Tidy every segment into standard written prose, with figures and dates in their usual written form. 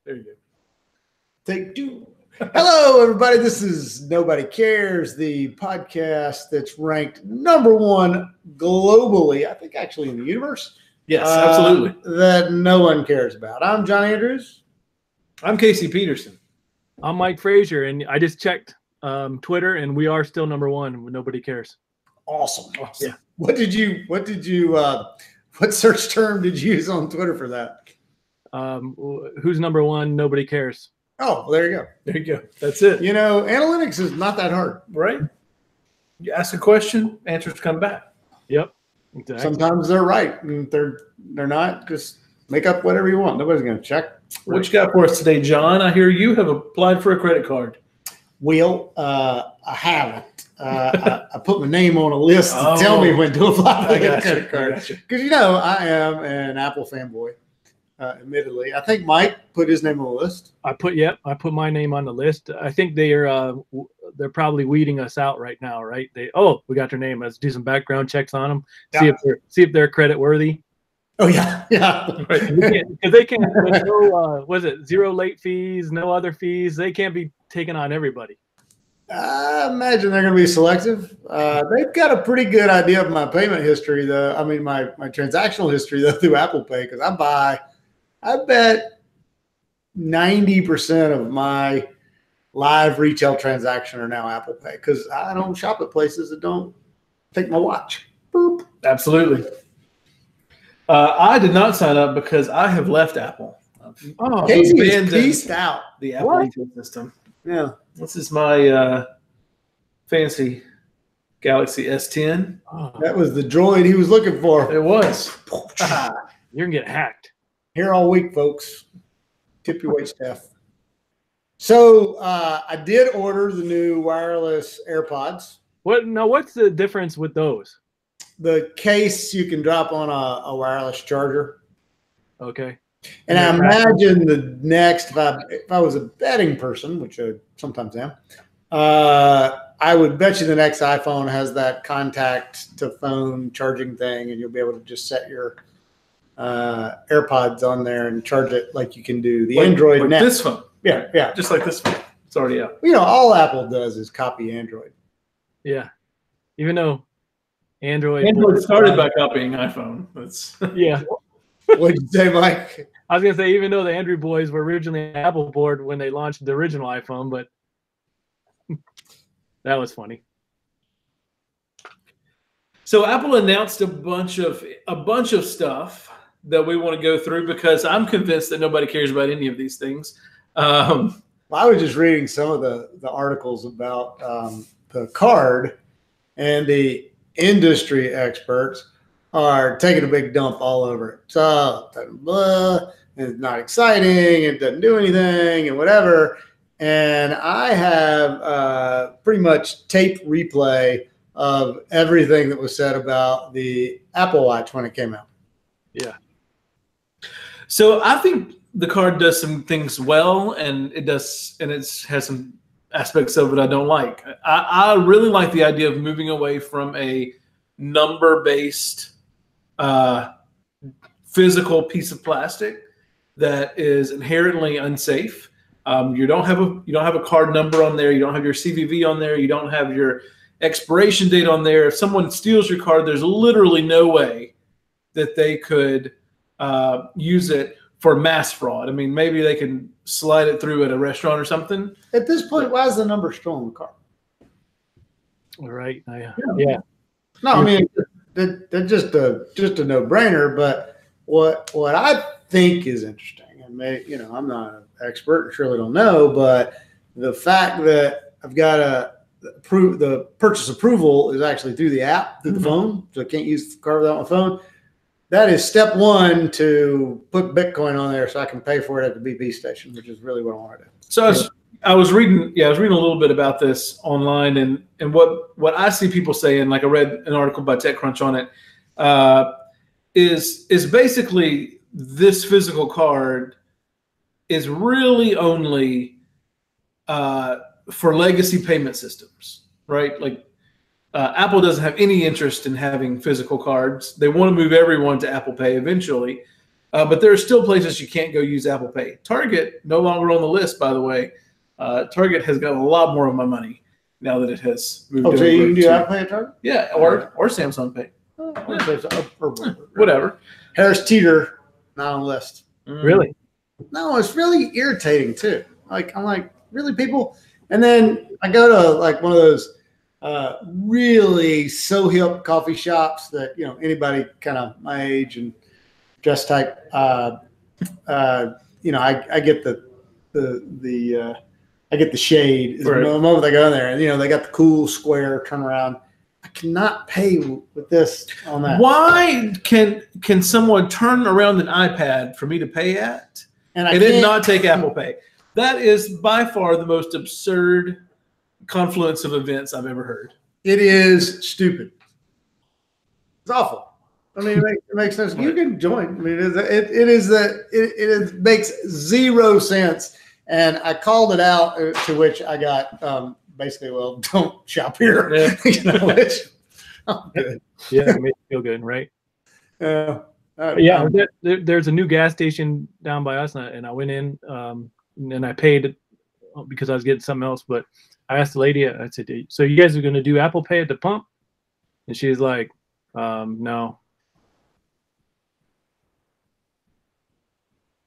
There you go. Take two. Hello, everybody. This is Nobody Cares, the podcast that's ranked #1 globally, I think actually in the universe. Yes, absolutely. That no one cares about. I'm John Andrews. I'm Casey Peterson. I'm Mike Frazier, and I just checked Twitter, and we are still #1. Nobody cares. Awesome. Yeah. What search term did you use on Twitter for that? Who's #1? Nobody cares. Oh, well, there you go. There you go. That's it. You know, analytics is not that hard. Right? You ask a question, answers come back. Yep. Exactly. Sometimes they're right, and they're not. Just make up whatever you want. Nobody's going to check. What you got for us today, John? I hear you have applied for a credit card. Well, I haven't. I put my name on a list to tell me when to apply for a credit card. Because, you know, I am an Apple fanboy, admittedly. I think Mike put his name on the list. I put my name on the list. I think they're probably weeding us out right now, right? We got their name. Let's do some background checks on them. Yeah. See if they're credit worthy. Oh yeah. Because they can't. With no, zero late fees, no other fees. They can't be taken on everybody. I imagine they're going to be selective. They've got a pretty good idea of my payment history, though. I mean, my transactional history, though, through Apple Pay, because I bet 90% of my live retail transaction are now Apple Pay, because I don't shop at places that don't take my watch. Boop. Absolutely. I did not sign up because I have left Apple. Casey is peaced out. The Apple ecosystem. Yeah. This is my fancy Galaxy S10. Oh, that was the droid he was looking for. It was. You're going to get hacked. Here all week, folks. Tip your wait staff. So I did order the new wireless AirPods. What's the difference with those? The case you can drop on a wireless charger. Okay. And I imagine the next, if I was a betting person, which I sometimes am, I would bet you the next iPhone has that contact to phone charging thing, and you'll be able to just set your AirPods on there and charge it like you can do the Android. Like this phone. Yeah. Just like this phone. It's already out. You know, all Apple does is copy Android. Yeah. Even though Android started by copying iPhone. Yeah. What did you say, Mike? I was going to say, even though the Android boys were originally an Apple board when they launched the original iPhone, but that was funny. So Apple announced a bunch of stuff that we want to go through because I'm convinced that nobody cares about any of these things. I was just reading some of the articles about the card, and the industry experts are taking a big dump all over it. So it's not exciting, it doesn't do anything, and whatever. And I have pretty much tape replay of everything that was said about the Apple Watch when it came out. Yeah. So I think the card does some things well, and it has some aspects of it I don't like. I really like the idea of moving away from a number-based physical piece of plastic that is inherently unsafe. You don't have a card number on there. You don't have your CVV on there. You don't have your expiration date on there. If someone steals your card, there's literally no way that they could use it for mass fraud. I mean, maybe they can slide it through at a restaurant or something. At this point, why is the number still on the card? All right. Yeah. No, I mean, that's just a no-brainer. But what I think is interesting, and I'm not an expert and surely don't know, but the fact that I've got the purchase approval is actually through the app, through the phone, so I can't use the card without my phone. That is step one to put Bitcoin on there so I can pay for it at the BP station, which is really what I want to do. So I was reading a little bit about this online, and what I see people saying, like I read an article by TechCrunch on it, is basically this physical card is really only for legacy payment systems, right? Like Apple doesn't have any interest in having physical cards. They want to move everyone to Apple Pay eventually. But there are still places you can't go use Apple Pay. Target, no longer on the list, by the way. Target has got a lot more of my money now that it has moved over. So you can do Apple Pay at Target? Yeah, or Samsung Pay. Whatever. Harris Teeter, not on the list. Really? No, it's really irritating too. I'm like, really, people? And then I go to like one of those really so hip coffee shops that anybody kind of my age and dress type. I get I get the shade. Right. The moment I go in there, and they got the cool square turnaround. I cannot pay with this on that. Why can someone turn around an iPad for me to pay at and then not take Apple Pay? That is by far the most absurd confluence of events I've ever heard. It is stupid. It's awful. I mean, it makes sense. You can join. I mean, it makes zero sense. And I called it out, to which I got basically, well, don't shop here. Yeah. Which I'm good. Yeah, it makes you feel good, right? Yeah. There's a new gas station down by us, and I went in and I paid because I was getting something else. But I asked the lady, I said, "So you guys are going to do Apple Pay at the pump?" And she's like, "No."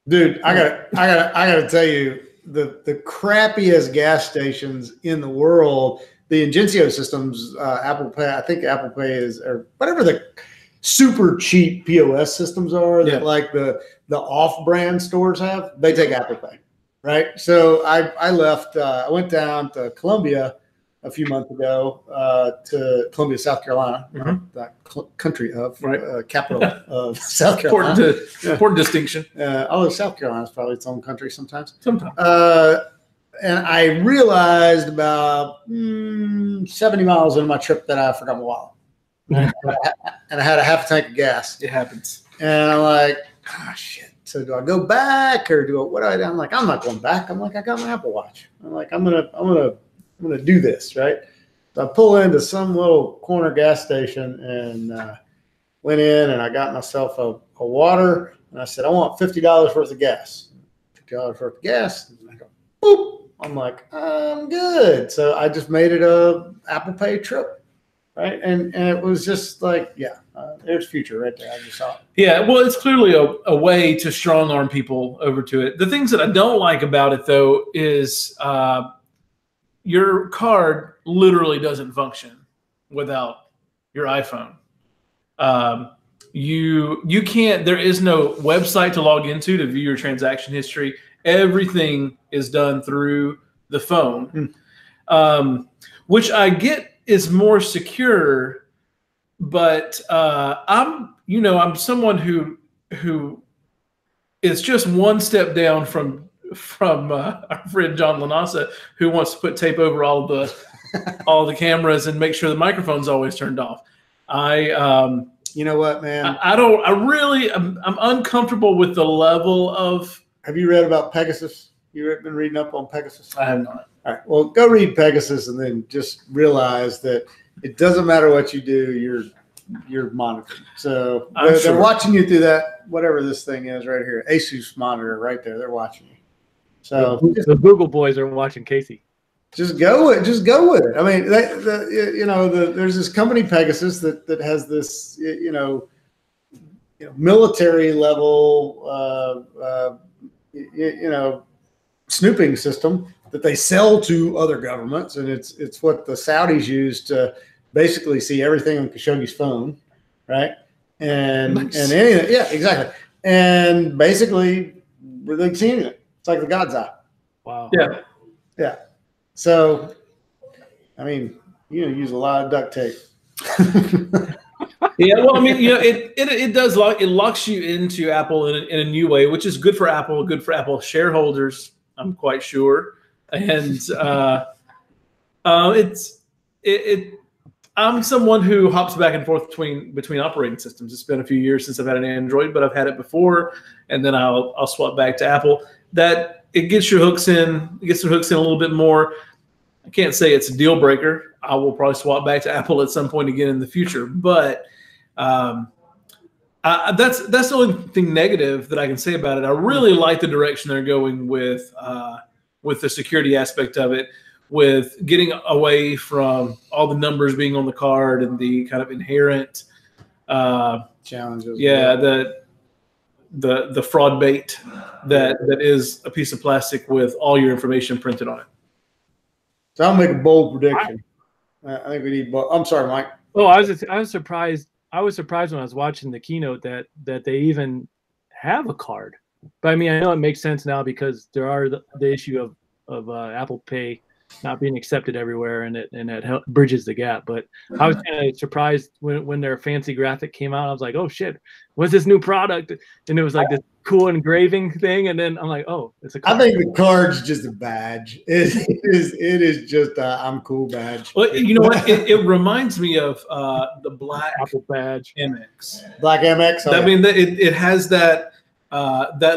Dude, I gotta tell you, the crappiest gas stations in the world, the Ingencio systems, Apple Pay, I think Apple Pay is, or whatever the super cheap POS systems are that like the off-brand stores have, they take Apple Pay, right? So I left, I went down to Columbia a few months ago, to Columbia, South Carolina, that country of, capital of South Carolina. Important distinction. Although South Carolina is probably its own country sometimes. And I realized about 70 miles into my trip that I forgot my wallet. And I had a half a tank of gas. It happens. And I'm like, shit. So do I go back or what do I do? I'm like, I'm not going back. I'm like, I got my Apple Watch. I'm like, I'm gonna do this, right? So I pull into some little corner gas station and went in and I got myself a water and I said, I want $50 worth of gas. $50 worth of gas. And I go, boop. I'm like, I'm good. So I just made it a Apple Pay trip, right? And it was just like, there's future right there. I just saw it. Yeah, well, it's clearly a way to strong arm people over to it. The things that I don't like about it, though, is your card literally doesn't function without your iPhone. You can't. There is no website to log into to view your transaction history. Everything is done through the phone, which I get is more secure. But I'm someone who is just one step down from our friend John Lanasa, who wants to put tape over all the cameras and make sure the microphone's always turned off. You know what, man? I'm uncomfortable with the level of. Have you read about Pegasus? You've been reading up on Pegasus? I have not. All right. Well, go read Pegasus and then just realize that it doesn't matter what you do, you're monitored. So they're watching you through that, whatever this thing is right here, Asus monitor right there. They're watching you. So the Google boys are watching Casey. Just go with it. I mean, there's this company Pegasus that has this, military level, snooping system that they sell to other governments, and it's what the Saudis use to basically see everything on Khashoggi's phone, right? And anything, yeah, exactly. And basically, they see anything. It's like the God's eye. Wow. Yeah. So, I mean, use a lot of duct tape. Yeah, well, I mean, it does it locks you into Apple in a new way, which is good for Apple shareholders, I'm quite sure. And I'm someone who hops back and forth between operating systems. It's been a few years since I've had an Android, but I've had it before, and then I'll swap back to Apple. That it gets your hooks in, a little bit more. I can't say it's a deal breaker. I will probably swap back to Apple at some point again in the future, but I That's the only thing negative that I can say about it. I really like the direction they're going with the security aspect of it, with getting away from all the numbers being on the card and the kind of inherent challenges. Yeah, the fraud bait that is a piece of plastic with all your information printed on it. So I'll make a bold prediction. I think we need. I'm sorry, Mike. Oh, I was surprised. I was surprised when I was watching the keynote that they even have a card. But I mean, I know it makes sense now because there are the issue of Apple Pay not being accepted everywhere, and that bridges the gap. But I was kind of surprised when their fancy graphic came out. I was like, oh shit, what's this new product? And it was like this cool engraving thing, and then I'm like, oh, it's a card. I think the card's just a badge. It is just a I'm cool badge. Well, you know what? It reminds me of the black Apple badge. MX. Black MX. I mean, it has that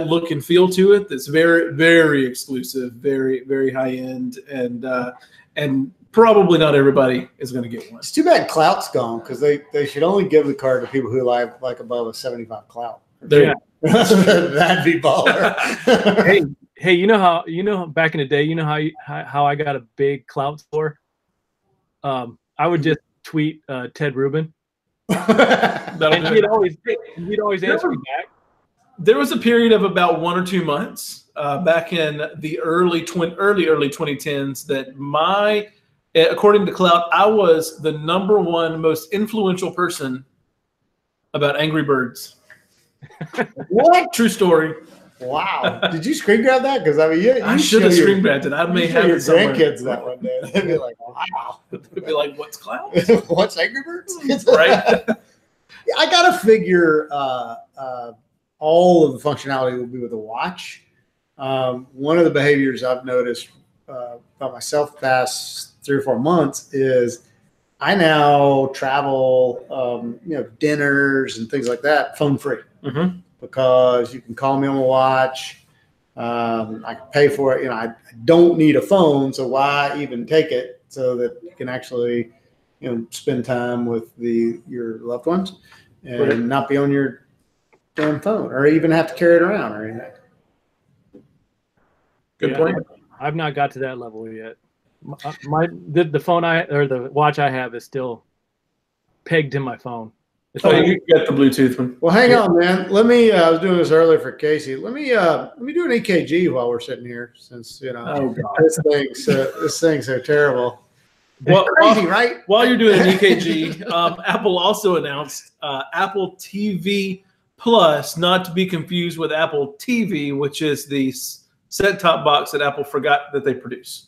look and feel to it that's very, very exclusive, very, very high end, and probably not everybody is going to get one. It's too bad clout's gone because they should only give the card to people who like above a 75 clout. Yeah. That'd be baller. hey, you know back in the day, you know how I got a big clout score? I would just tweet Ted Rubin, and he'd always answer me back. There was a period of about 1 or 2 months back in the early 2010s that according to Clout, I was the #1 most influential person about Angry Birds. What? True story. Wow. Did you screen grab that? Because I mean, I should have screen grabbed it. I may have your it somewhere. grandkids that one day. They'd be like, wow. They'd be like, what's Clout? What's Angry Birds? Right. I got to figure all of the functionality will be with a watch. One of the behaviors I've noticed about myself the past 3 or 4 months is I now travel, dinners and things like that, phone free, because you can call me on a watch. I can pay for it. I don't need a phone, so why even take it so that you can actually, spend time with your loved ones and not be on your damn phone or even have to carry it around or anything. Good point. I've not got to that level yet. The phone or the watch I have is still pegged to my phone. You got the Bluetooth one. Well, hang on, man. Let me. I was doing this earlier for Casey. Let me do an EKG while we're sitting here, since this thing's so terrible. Well, crazy, right? While you're doing an EKG, Apple also announced Apple TV Plus, not to be confused with Apple TV, which is the set-top box that Apple forgot that they produce.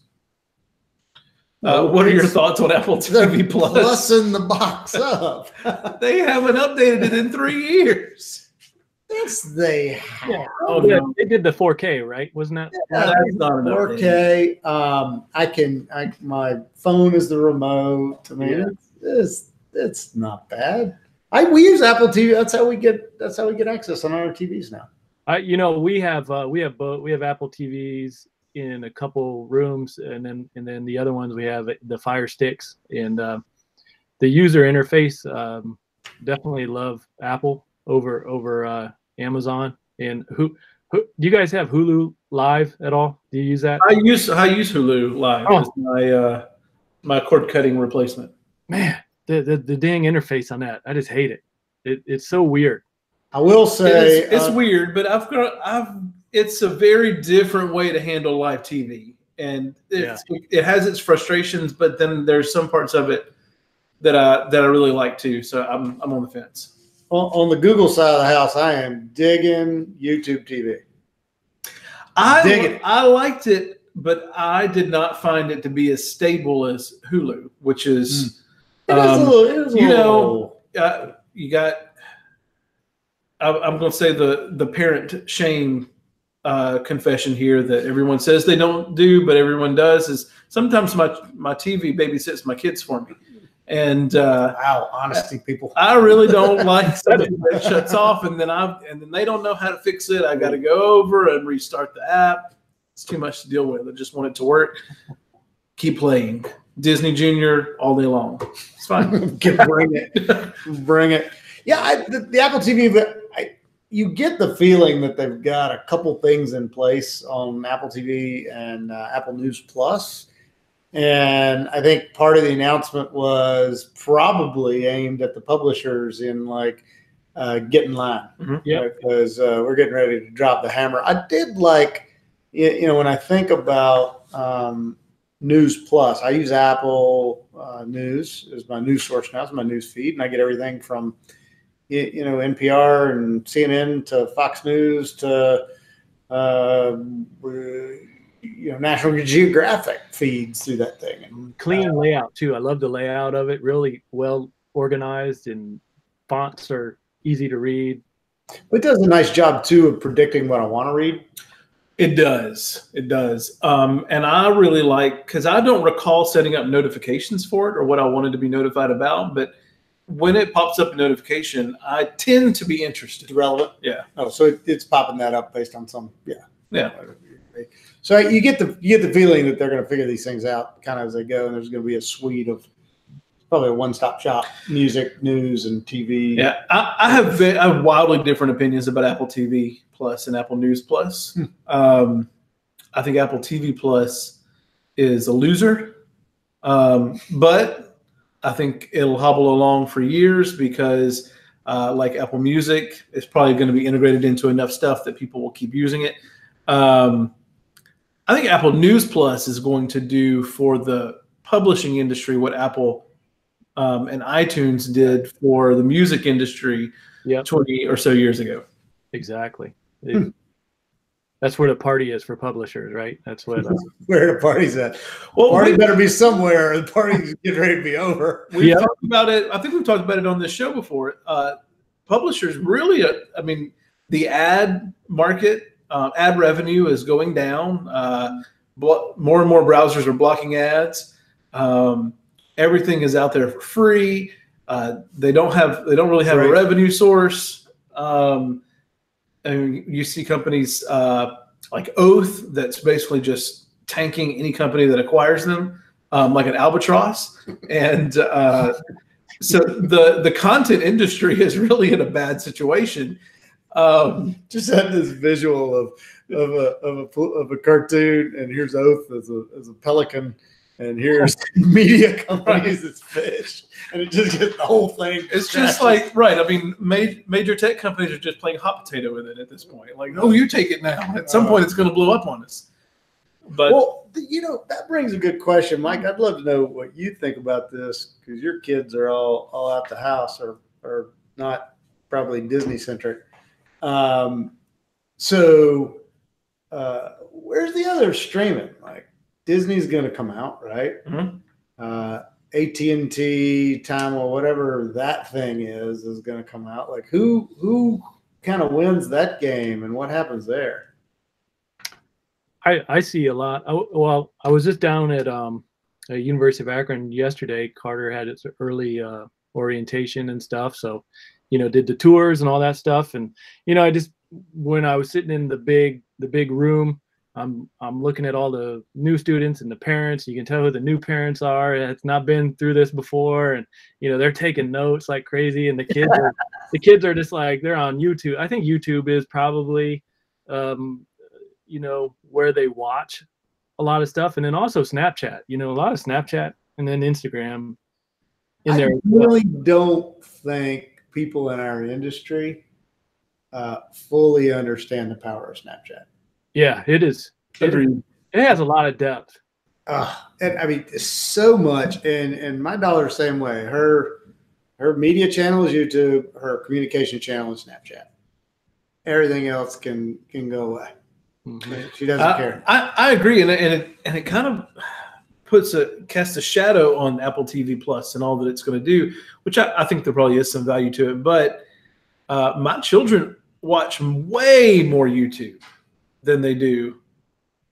What are your thoughts on Apple TV Plus? Plussing the box up. They haven't updated it in 3 years. Yes, they have. Yeah. Oh, yeah. They did the 4K, right? Wasn't that? Yeah, that's not enough. 4K. My phone is the remote. I mean, it's not bad. We use Apple TV. That's how we get access on our TVs now. We have both. We have Apple TVs in a couple rooms, and then the other ones we have the Fire Sticks, and the user interface. Definitely love Apple over Amazon. And who do you guys have Hulu Live at all? Do you use that? I use Hulu Live as my cord cutting replacement. Man, the dang interface on that, I just hate it. It's so weird. I will say it's weird, but it's a very different way to handle live TV, and it has its frustrations. But then there's some parts of it that I really like too. So I'm on the fence. On the Google side of the house, I am digging YouTube TV. I liked it, but I did not find it to be as stable as Hulu, which is it is a little. You got. I'm going to say the parent shame confession here that everyone says they don't do, but everyone does. Is sometimes my TV babysits my kids for me, and wow, honesty, people. I really don't like something that shuts off, and then they don't know how to fix it. I got to go over and restart the app. It's too much to deal with. I just want it to work. Keep playing Disney Junior all day long. It's fine. Bring it. Yeah, the Apple TV, but you get the feeling that they've got a couple things in place on Apple TV and Apple News Plus. And I think part of the announcement was probably aimed at the publishers in like get in line. Yeah. Because we're getting ready to drop the hammer. I did like, when I think about News Plus, I use Apple News as my news source now. It's my news feed, and I get everything from NPR and CNN to Fox News to National Geographic feeds through that thing. And, clean layout too. I love the layout of it. Really well organized, and fonts are easy to read. It does a nice job too of predicting what I want to read. It does. It does. And I really like, because I don't recall setting up notifications for it or what I wanted to be notified about, but when it pops up a notification, I tend to be interested. It's relevant. Yeah. Oh, so it's popping that up based on some. Yeah. Yeah. So you get the feeling that they're going to figure these things out kind of as they go, and there's going to be a suite of probably a one-stop shop: music, news, and TV. Yeah, I have wildly different opinions about Apple TV Plus and Apple News Plus. I think Apple TV Plus is a loser, but I think it'll hobble along for years because, like Apple Music, it's probably going to be integrated into enough stuff that people will keep using it. I think Apple News Plus is going to do for the publishing industry what Apple and iTunes did for the music industry 20 or so years ago. Exactly. That's where the party is for publishers, right? That's what where the party's at. Well, party better be somewhere. The party's getting ready to be over. We've talked about it. I think we've talked about it on this show before. Publishers really, the ad market, ad revenue is going down. More and more browsers are blocking ads. Everything is out there for free. They don't really have a revenue source. And you see companies like Oath that's basically just tanking any company that acquires them, like an albatross. And so the content industry is really in a bad situation. Just had this visual of a cartoon, and here's Oath as a pelican, and here's media companies as fish, and it just gets the whole thing. It's just like, right. I mean, major tech companies are just playing hot potato with it at this point. Like, no, you take it now. At some point, it's going to blow up on us. But well, that brings a good question, Mike. I'd love to know what you think about this, because your kids are all out the house or not probably Disney centric. So where's the other streaming? Like, Disney's going to come out, right? Mm-hmm. AT&T, Time, or whatever that thing is going to come out. Like, who kind of wins that game, and what happens there? I see a lot. I was just down at University of Akron yesterday. Carter had its early orientation and stuff, so did the tours and all that stuff. And I just, when I was sitting in the big room, I'm looking at all the new students and the parents. You can tell who the new parents are. It's not been through this before, and they're taking notes like crazy. And the kids are just like, they're on YouTube. I think YouTube is probably where they watch a lot of stuff, and then also Snapchat. A lot of Snapchat, and then Instagram. I really don't think people in our industry fully understand the power of Snapchat. Yeah, it is. It has a lot of depth. And I mean, so much. And my daughter, same way. Her media channel is YouTube. Her communication channel is Snapchat. Everything else can go away. Mm-hmm. She doesn't care. I agree, and it kind of casts a shadow on Apple TV Plus and all that it's going to do, which I think there probably is some value to it. But my children watch way more YouTube than they do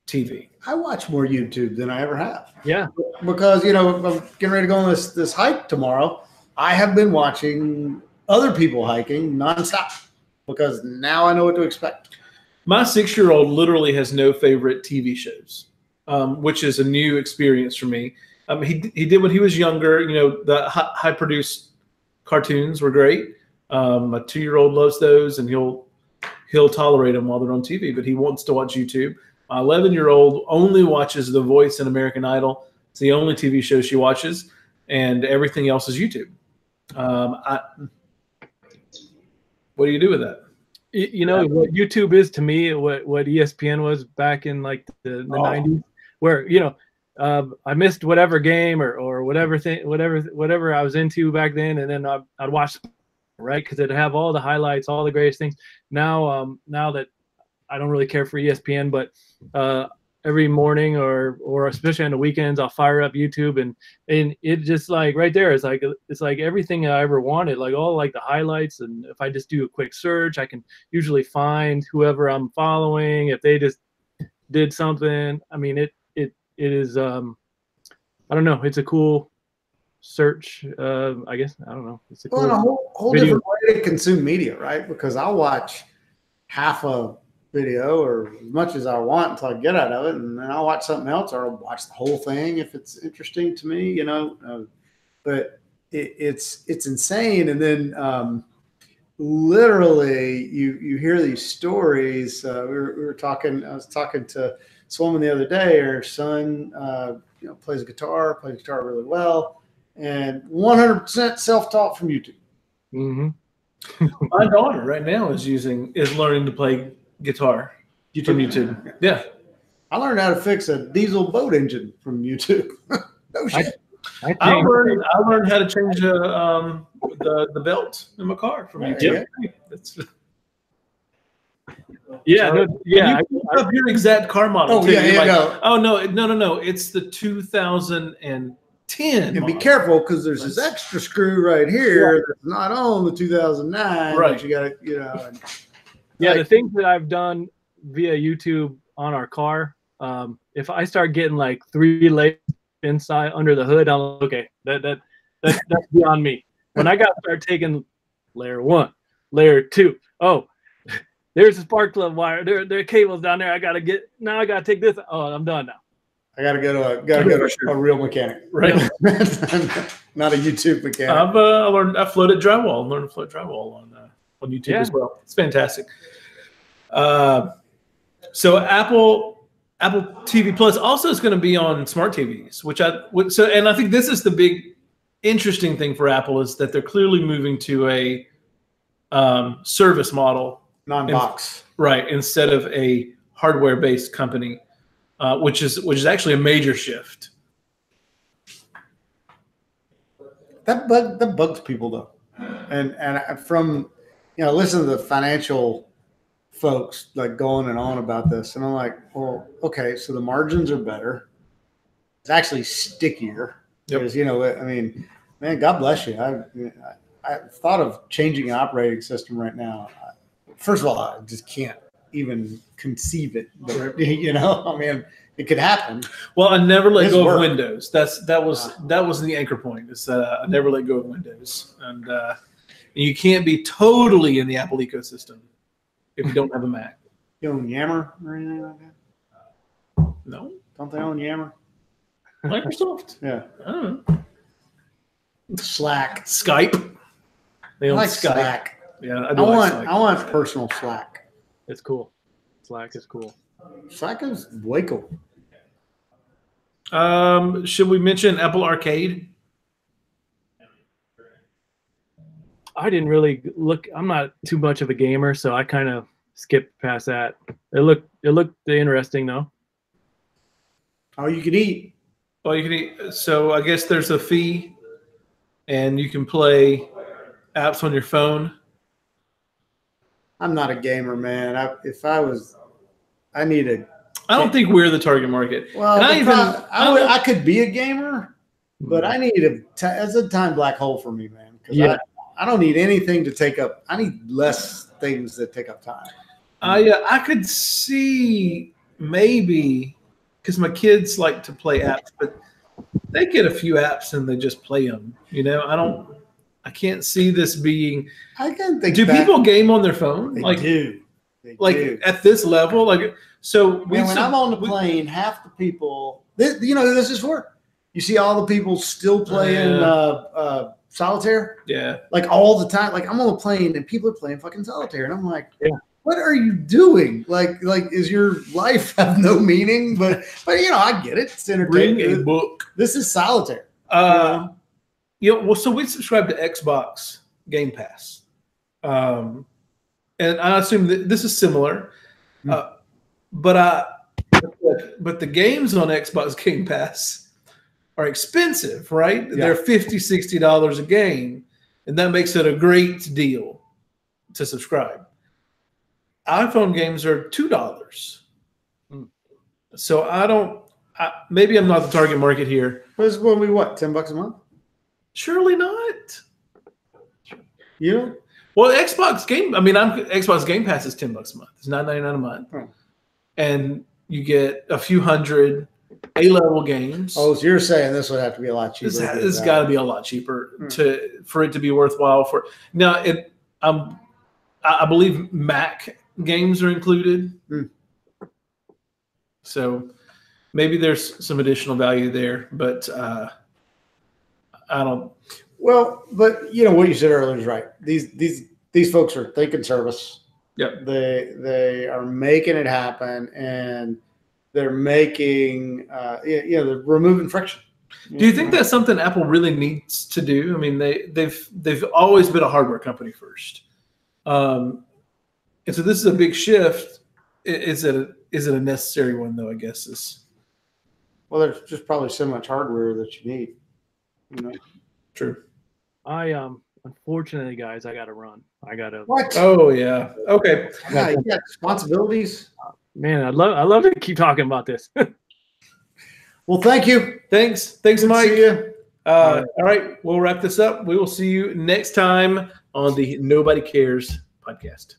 TV. I watch more YouTube than I ever have. Yeah. Because, I'm getting ready to go on this hike tomorrow. I have been watching other people hiking nonstop because now I know what to expect. My 6-year-old literally has no favorite TV shows, which is a new experience for me. He did when he was younger. The high produced cartoons were great. My 2-year-old loves those, and he'll tolerate them while they're on TV, but he wants to watch YouTube. My 11-year-old only watches The Voice and American Idol. It's the only TV show she watches, and everything else is YouTube. What do you do with that? You know what YouTube is to me, what ESPN was back in like the 90s, where I missed whatever game or whatever I was into back then, and then I'd watch, right, because it'd have all the highlights, all the greatest things. Now that I don't really care for ESPN, but every morning or especially on the weekends, I'll fire up YouTube and it just like right there, it's like everything I ever wanted, like all like the highlights. And if I just do a quick search, I can usually find whoever I'm following if they just did something. I mean, it is I don't know, it's a cool search. I guess I don't know. It's a cool and a whole different way to consume media, right? Because I'll watch half a video or as much as I want until I get out of it, and then I'll watch something else, or I'll watch the whole thing if it's interesting to me, but it's insane. And then literally you hear these stories. I was talking to this woman the other day. Her son plays guitar really well, and 100% self-taught from YouTube. Mm-hmm. My daughter right now is learning to play guitar from YouTube. Yeah. I learned how to fix a diesel boat engine from YouTube. No shit. I learned how to change the belt in my car from YouTube. Yeah. You up your exact car model. Oh, yeah. Oh, no. It's the 2010. And model. be careful, because there's this extra screw right here that's not on the 2009. Right. You got to, the things that I've done via YouTube on our car, if I start getting like 3 layers inside under the hood, I'm like, okay, that's beyond me. When I got to start taking layer 1, layer 2, oh, there's a spark plug wire, there are cables down there. I gotta take this. Oh, I'm done now. I gotta go to a real mechanic, right? Not a YouTube mechanic. I floated drywall. Learned to float drywall on YouTube as well. It's fantastic. So Apple TV Plus also is going to be on smart TVs, and I think this is the big interesting thing for Apple, is that they're clearly moving to a service model, non-box, right, instead of a hardware-based company, which is actually a major shift. That bugs people though, and from listen to the financial folks like going and on about this, and I'm like, well, okay, so the margins are better. It's actually stickier because I mean, man, God bless you. I thought of changing an operating system right now. First of all, I just can't even conceive it. But, I mean, it could happen. Well, I never let go of Windows. That was the anchor point. Is I never let go of Windows, and you can't be totally in the Apple ecosystem if you don't have a Mac. You own Yammer or anything like that? No. Don't they own Yammer? Microsoft. Yeah. I don't know. Slack. Skype. They own Skype. Slack. Yeah, I want personal Slack. It's cool. Slack is cool. Slack is way cool. Should we mention Apple Arcade? I didn't really look. I'm not too much of a gamer, so I kind of skipped past that. It looked interesting though. Oh, you can eat. Oh, you can eat. So I guess there's a fee, and you can play apps on your phone. I'm not a gamer, man. I need a. I don't think we're the target market. Well, I could be a gamer, but I need it's a time black hole for me, man. Because I don't need anything to take up. I need less things that take up time. I could see maybe, because my kids like to play apps, but they get a few apps and they just play them. I can't see this being. I can think. Do people game on their phone? They do. They do. At this level, when I'm on the plane, half the people. This is for. You see all the people still playing solitaire? Yeah. Like all the time. Like I'm on a plane and people are playing fucking solitaire, and I'm like, Yeah. what are you doing? Like is your life have no meaning? But I get it. It's Bring entertaining. a book. This is solitaire. Well, so we subscribe to Xbox Game Pass, and I assume that this is similar, but the games on Xbox Game Pass are expensive, right? Yeah. They're $50-$60 a game, and that makes it a great deal to subscribe. iPhone games are $2. So maybe I'm not the target market here. What $10 a month? Surely not. Well, Xbox Game Pass is $10 a month. It's $9.99 a month, and you get a few hundred A-level games. Oh, so you're saying this would have to be a lot cheaper? This has got to be a lot cheaper for it to be worthwhile. Now, I believe Mac games are included, so maybe there's some additional value there, but I don't. Well, but what you said earlier is right. These folks are thinking service. Yep. They are making it happen, and they're making they're removing friction. Do you think that's something Apple really needs to do? I mean, they've always been a hardware company first, and so this is a big shift. Is it a necessary one though? I guess is. Well, there's just probably so much hardware that you need. True. Unfortunately, guys, I got to run. I got to. What? Oh yeah. Okay. Yeah, you got responsibilities. Man, I love to keep talking about this. Well, thank you. Thanks, Good Mike. to see you. All right, we'll wrap this up. We will see you next time on the Nobody Cares podcast.